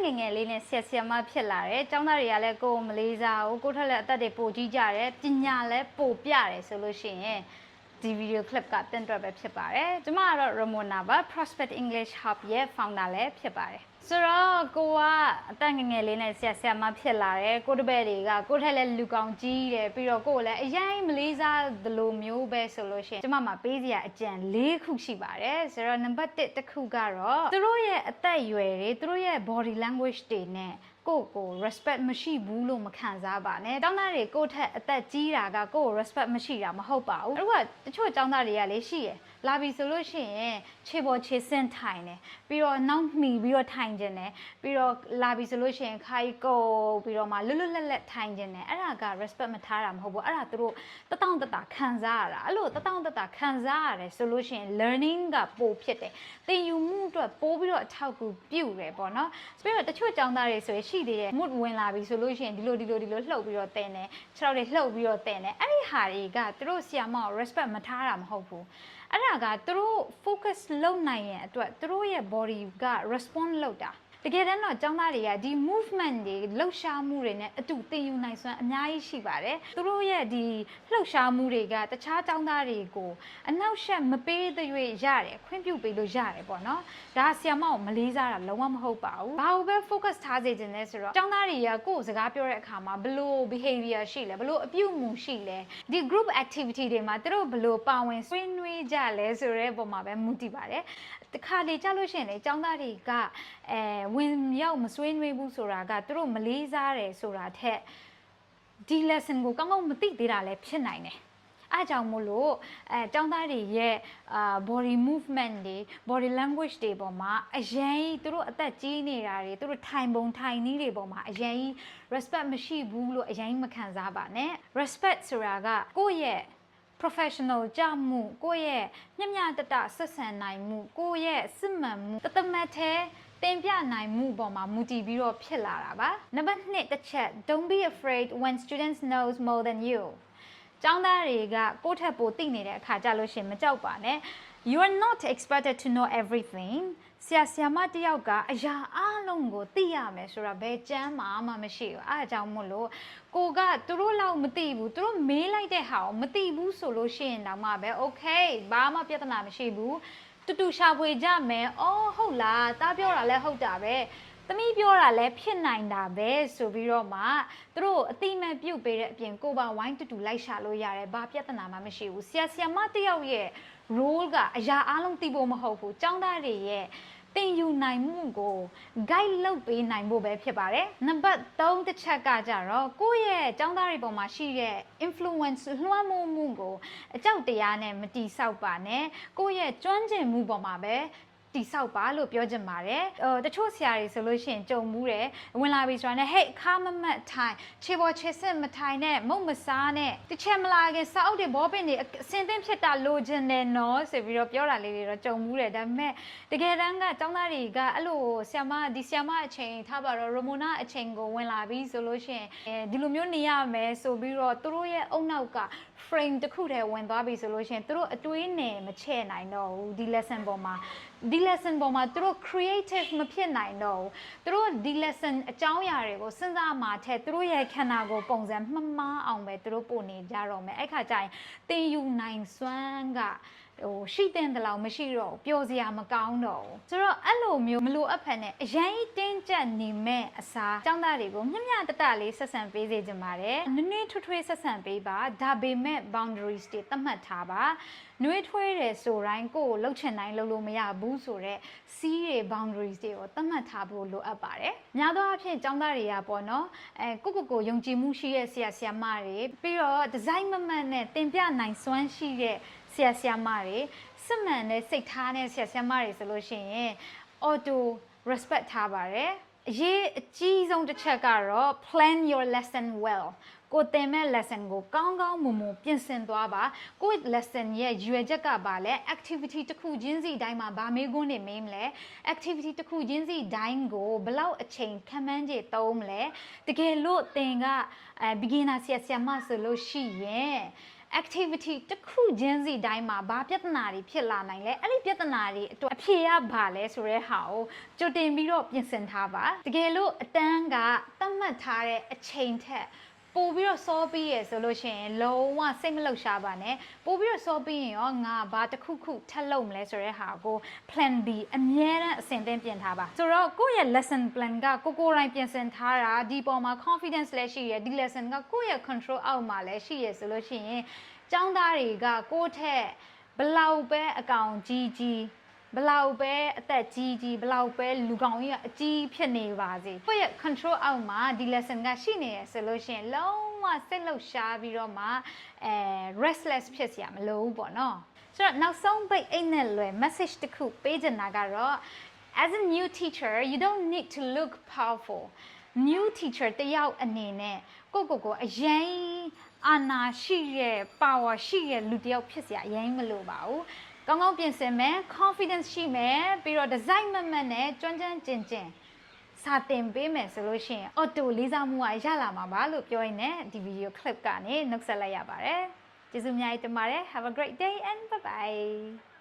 ငယ်ငယ်လေးနဲ့ဆက်ဆက်မှဖြစ်လာတယ်။ကျောင်းသားတွေကလည်းကိုယ်မလေးစားဘူး။ကိုယ့်ထက်လည်းအသက်တွေပိုကြီးကြတယ်။ပညာလည်းပိုပြတယ်ဆိုလို့ရှိရင်ဒီ video clip ကတင်တွက်ပဲဖြစ်ပါတယ်။ကျွန်မကတော့ Ramona ပါ Prospect English Hub ရဲ့ founder လည်းဖြစ်ပါတယ်။ဆိုတော့ကိုကအသက်ငယ်ငယ်လေးနဲ့ဆက်ဆက်မှဖြစ်လာတယ်။ကိုတပည့်တွေကကိုယ့်ထက်လည်းလူကောင်းကြီးတယ်ပြီးတော့ကိုယ်လည်းအရင်မလေးစားသလိုမျိုးပဲဆိုလို့ရှိရင်ကျွန်မမှာပေးစရာအကြံ၄ခုရှိပါတယ်။ဆိုတော့ number 1တစ်ခုကတော့သူတို့ရဲ့အသက်အရွယ်တွေသူတို့ရဲ့ body language တွေနဲ့ကို respect မရှိဘူးလို့မခံစားပါနဲ့။ကျောင်းသားတွေကိုထက်အသက်ကြီးတာကကို respect မရှိတာမဟုတ်ပါဘူး။အခုကတချို့ကျောင်းသားတွေကလည်းရှိရယ်။လာပြီဆိုလို့ရှိရင်ခြေပေါ်ခြေဆင့်ထိုင်တယ်။ပြီးတော့နောက်မှီပြီးတော့ထိုင်ခြင်းတယ်။ပြီးတော့လာပြီဆိုလို့ရှိရင်ခိုင်ကိုပြီးတော့မှလွတ်လွတ်လပ်လပ်ထိုင်ခြင်းတယ်။အဲ့ဒါက respect မထားတာမဟုတ်ဘူး။အဲ့ဒါသူတို့တတောင့်တတခံစားရတာ။အဲ့လိုတတောင့်တတခံစားရတယ်ဆိုလို့ရှိရင် learning ကပိုဖြစ်တယ်။သင်ယူမှုအတွက်ပိုပြီးတော့အထောက်အကူပြုတယ်ပေါ့နော်။ပြီးတော့တချို့ကျောင်းသားတွေဆိုရင်ရှိသေးတယ် mood ဝင်လာပြီဆိုလို့ရှိရင်ဒီလိုလှုပ်ပြီးတော့တင်တယ်ခြေထောက်တွေလှုပ်ပြီးတော့တင်တယ်အဲ့ဒီဟာတွေကသူတို့ဆီယာမကို respect မထားတာမဟုတ်ဘူးအဲ့ဒါကသူတို့ focus လုပ်နိုင်ရင်အတွက်သူတို့ရဲ့ body က respond လုပ်တာတကယ်တမ်းတော့ကျောင်းသားတွေကဒီ movement တွေလှုပ်ရှားမှုတွေနဲ့အတူသင်ယူနိုင်စွမ်းအများကြီးရှိပါတယ်သူတို့ရဲ့ဒီလှုပ်ရှားမှုတွေကတခြားကျောင်းသားတွေကိုအနောက်ရှက်မပေးသရွေ့ရတယ်ခွင့်ပြုပေးလို့ရတယ်ပေါ့နော်ဒါဆီယာမကိုမလေးစားတာလုံးဝမဟုတ်ပါဘူးဘာလို့ပဲ focus ထားစေချင်လဲဆိုတော့ကျောင်းသားတွေကကိုယ်စကားပြောတဲ့အခါမှာဘလို့ behavior ရှိလဲဘလို့အပြုအမူရှိလဲဒီ group activity တွေမှာသူတို့ဘလို့ပါဝင်ဆွေးနွေးကြလဲဆိုတဲ့ပုံမှာပဲမူတည်ပါတယ်တခါလေကြားလို့ရှိရင်လေကျောင်းသားတွေကဝင်ရောက်မဆွေးနွေးဘူးဆိုတာကသူတို့မလေးစားတယ်ဆိုတာထက်ဒီ lesson ကိုကောင်းကောင်းမသိသေးတာလည်းဖြစ်နိုင်တယ်အားကြောင့်မို့လို့ကျောင်းသားတွေရဲ့ body movement တွေ body language တွေပေါ်မှာအရင်သူတို့အသက်ကြီးနေတာတွေသူတို့ထိုင်ပုံထိုင်နည်းတွေပေါ်မှာအရင် respect မရှိဘူးလို့အရင်မခံစားပါနဲ့ respect ဆိုတာကကိုယ့်ရဲ့professional ကြမှုကိုယ့်ရဲ့မျှမျှတတဆက်ဆံနိုင်မှုကိုယ့်ရဲ့စစ်မှန်မှုတသမတ်သေးတင်ပြနိုင်မှုပေါ်မှာမူတည်ပြီးတော့ဖြစ်လာတာပါနံပါတ်2တစ်ချက် don't be afraid when students knows more than you ကျောင်းသားတွေကကိုယ့်ထက်ပိုသိနေတဲ့အခါကြလို့ရှိရင်မကြောက်ပါနဲ့ you are not expected to know everything ဆရာမတယောက်ကအရာအလုံးကိုသိရမယ်ဆိုတာဘယ်ကျမ်းမှမရှိဘူးအားကြောင့်မို့လို့ကိုကသူတို့လောက်မသိဘူးသူတို့မေးလိုက်တဲ့ဟာကိုမသိဘူးဆိုလို့ရှိရင်တော့မှပဲ okay ဘာမှပြဿနာမရှိဘူးတူတူရှာဖွေကြမယ်အော်ဟုတ်လားတားပြောတာလည်းဟုတ်တာပဲသမီးပြောတာလည်းဖြစ်နိုင်တာပဲဆိုပြီးတော့မှသူတို့အတိမတ်ပြုတ်ပေးတဲ့အပြင်ကိုပါဝိုင်းတူတူလိုက်ရှာလို့ရတယ်ဘာပြဿနာမှမရှိဘူးဆရာမတယောက်ရဲ့ role ကအရာအလုံးသိဖို့မဟုတ်ဘူးကျောင်းသားတွေရဲ့သင်ယူနိုင်မှုကို guide လုပ်ပေးနိုင်ဖို့ပဲဖြစ်ပါတယ်နံပါတ်3တစ်ချက်ကကြတော့ကိုယ့်ရဲ့ကျောင်းသားတွေပေါ်မှာရှိတဲ့ influence လွှမ်းမိုးမှုကိုအကြောက်တရားနဲ့မတိဆောက်ပါနဲ့ကိုယ့်ရဲ့ကျွမ်းကျင်မှုပေါ်မှာပဲတိဆောက်ပါလို့ပြောချင်ပါတယ်တချို့ဆရာတွေဆိုလို့ရှိရင်ကြုံမှုတယ်ဝင်လာပြီဆိုတာနဲ့ hey ခါမမတ်ထိုင်ခြေပေါ်ခြေစစ်မထိုင်နဲ့မုတ်မစားနဲ့တစ်ချက်မလာခင်စာအုပ်တွေဘောပင်တွေအစင်သင့်ဖြစ်တာလိုချင်တယ်နော်ဆိုပြီးတော့ပြောတာလေးတွေတော့ကြုံမှုတယ်ဒါပေမဲ့တကယ်တမ်းကကျောင်းသားတွေကအဲ့လိုဆရာမအချိန်ထားပါတော့ Ramona အချိန်ကိုဝင်လာပြီဆိုလို့ရှိရင်ဒီလိုမျိုးနေရမယ်ဆိုပြီးတော့သူတို့ရဲ့အုံနောက်က frame တစ်ခုတည်းဝင်သွားပြီဆိုလို့ရှိရင်သူတို့အတွေးနဲ့မချဲ့နိုင်တော့ဘူးဒီ lesson ပေါ်မှာသူတို့ creative မဖြစ်နိုင်တော့ဘူးသူတို့ဒီ lesson အကြောင်းအရာတွေကိုစဉ်းစားမှထက်သူတို့ရဲ့ခန္ဓာကိုယ်ပုံစံမှမားအောင်ပဲသူတို့ပို့နေကြတော့မယ်အဲ့ခါကျရင်သင်ယူနိုင်စွမ်းကရှိတဲ့တလောက်မရှိတော့ပျော်စရာမကောင်းတော့ဘူးဆိုတော့အဲ့လိုမျိုးမလိုအပ်ဖက်နဲ့အရင်တင်းကျပ်နေမဲ့အစားကျောင်းသားတွေကိုမျှမျှတတလေးဆက်ဆံပေးစေချင်ပါတယ်နွေးထွေးဆက်ဆံပေးပါဒါပေမဲ့ boundaries တွေသတ်မှတ်ထားပါနှွေးထွေးတယ်ဆိုတိုင်းကိုလှုပ်ချင်တိုင်းလှုပ်လို့မရဘူးဆိုတော့စီးတွေ boundaries တွေကိုသတ်မှတ်ထားဖို့လိုအပ်ပါတယ်များသောအားဖြင့်ကျောင်းသားတွေကပေါ့နော်ကိုယုံကြည်မှုရှိတဲ့ဆရာမတွေပြီးတော့ design မမှန်နဲ့တင်ပြနိုင်စွမ်းရှိတဲ့ဆရာမတွေစစ်မှန်တဲ့စိတ်ထားတဲ့ဆရာမတွေဆိုလို့ရှိရင် auto respect ထားပါတယ်အရေးအကြီးဆုံးတစ်ချက်ကတော့ plan your lesson well ကိုသင်မဲ့ lesson ကိုကောင်းကောင်းမွန်မွန်ပြင်ဆင်သွားပါကိုယ့် lesson ရဲ့ရွယ်ချက်ကပါလဲ activity တစ်ခုချင်းစီတိုင်းမှာဗာမေးခွန်းတွေမေးမလဲ activity တစ်ခုချင်းစီတိုင်းကိုဘယ်လောက်အချိန်ခံမှန်းခြေသုံးမလဲတကယ်လို့သင်ကbeginner ဆရာမဆိုလို့ရှိရင် activity တစ်ခုချင်းစီတိုင်းမှာဘာပြဿနာတွေဖြစ်လာနိုင်လဲအဲ့ဒီပြဿနာတွေအတွက်အဖြေရဘာလဲဆိုတဲ့ဟာကိုကြိုတင်ပြီးတော့ပြင်ဆင်ထားပါတကယ်လို့အတန်းကသတ်မှတ်ထားတဲ့အချိန်ထက်ပို့ပြီးတော့စောပြီးရဆိုလို့ရှိရင်လုံးဝစိတ်မလှုပ်ရှားပါနဲ့ပို့ပြီးတော့စောပြီးရင်ရောငါဘာတစ်ခုခုထပ်လုပ်မလဲဆိုတဲ့ဟာကို plan B အမြဲတမ်းအဆင်သင့်ပြင်ထားပါဆိုတော့ကိုယ့်ရဲ့ lesson plan ကကိုယ်တိုင်ပြင်ဆင်ထားတာဒီပေါ်မှာ confidence လည်းရှိရဒီ lesson ကကိုယ့်ရဲ့ control အောက်မှာလည်းရှိရဆိုလို့ရှိရင်ကျောင်းသားတွေကကိုယ့်ထက်ဘလောက်ပဲအကောင်ကြီးဘလောက်ပဲအသက်ကြီးဘလောက်ပဲလူကောင်ကြီးကအကြီးဖြစ်နေပါစေကိုယ့်ရဲ့ control အောက်မှာဒီ lesson ကရှိနေရဆိုလို့ရှိရင်လုံးဝစိတ်လှုပ်ရှားပြီးတော့မှrestless ဖြစ်စရာမလိုဘူးပေါ့နော်ဆိုတော့နောက်ဆုံးပိတ်အိတ်နဲ့လွယ် message တစ်ခုပေးချင်တာကတော့ as a new teacher you don't need to look powerful new teacher တယောက်အနေနဲ့ကိုအရင်အာနာရှိရဲ့ power ရှိရဲ့လူတယောက်ဖြစ်စရာအရင်မလိုပါဘူးကောင်းကောင်းပြင်ဆင်မယ် confidence ရှိမယ်ပြီးတော့ design မှတ်နဲ့ကျွမ်းကျင်ကျင်စာတင်ပေးမယ်ဆိုလို့ရှိရင် auto လေးစားမှုကရလာမှာပါလို့ပြောရင်းနဲ့ဒီ video clip ကနေနှုတ်ဆက်လိုက်ရပါတယ်ကျေးဇူးအများကြီးတင်ပါတယ် have a great day and bye bye